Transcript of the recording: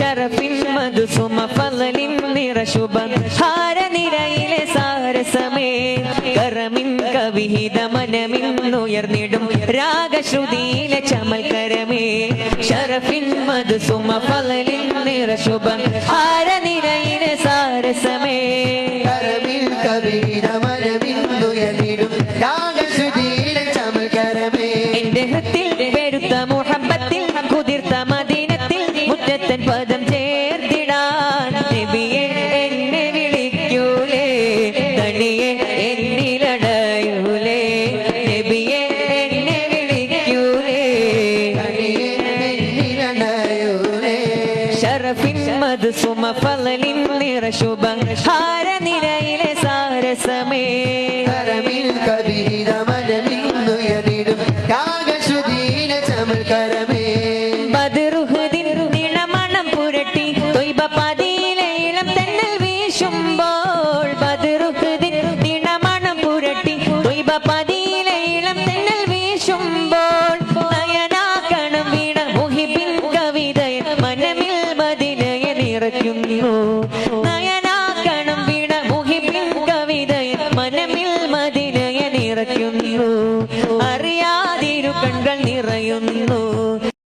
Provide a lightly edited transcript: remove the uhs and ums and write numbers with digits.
ഷറഫിൻ മധുസുമ ഫളലിൻ നിറശുഭഹാരനിരയിലെ സാരസമേ കറമിൻ കവിഹിത മനമിന്നുയർന്നിടും രാഗശ്രുതിയിലെ ചമൽക്കരമേ ഷറഫിൻ മധുസുമ ഫളലിൻ നിറശുഭഹാരനിരയിലെ സാരസമേ കറമിൻ കവിഹിത മനമിന്നുയർന്നിടും രാഗശ്രുതിയിലെ ചമൽക്കരമേ എന്റെ ഹൃത്തിൽ പെരുത്ത മുഹബ്ബത്തിൽ കുതിർത്ത മദീനത്തിൽ മുറ്റത്തൻ പദം ചേർത്തിടാൻ നബിയെ എന്നെ വിളിക്കൂലേ തണിയെ എന്നിലടയൂലേ നബിയെ എന്നെ വിളിക്കൂലേ തണിയെ എന്നിലടയൂലേ ഷറഫിൻ മധുസുമ ഫളലിൻ നിറശുഭഹാരനിരയിലെ സാരസമേ കറമിൽ കവിഹിത മനമിന്നുയർന്നിടും രാഗശ്രുതിയിലെ ചമൽക്കരമേ ബദറുഹുദിൻ നിളമണം പുരട്ടി ത്വയ്ബ പതിയിലെ ഇളം തെന്നൽ വീശുമ്പോൾ ബദറുഹുദിൻ നിളമണം പുരട്ടി ത്വയ്ബ പതിയിലെ ഇളം തെന്നൽ വീശുമ്പോൾ നയനാകണം വീണ മുഹിബിൻ കവിതയിൽ മനമിൽ മദീനയെ നിറയ്ക്കുന്നു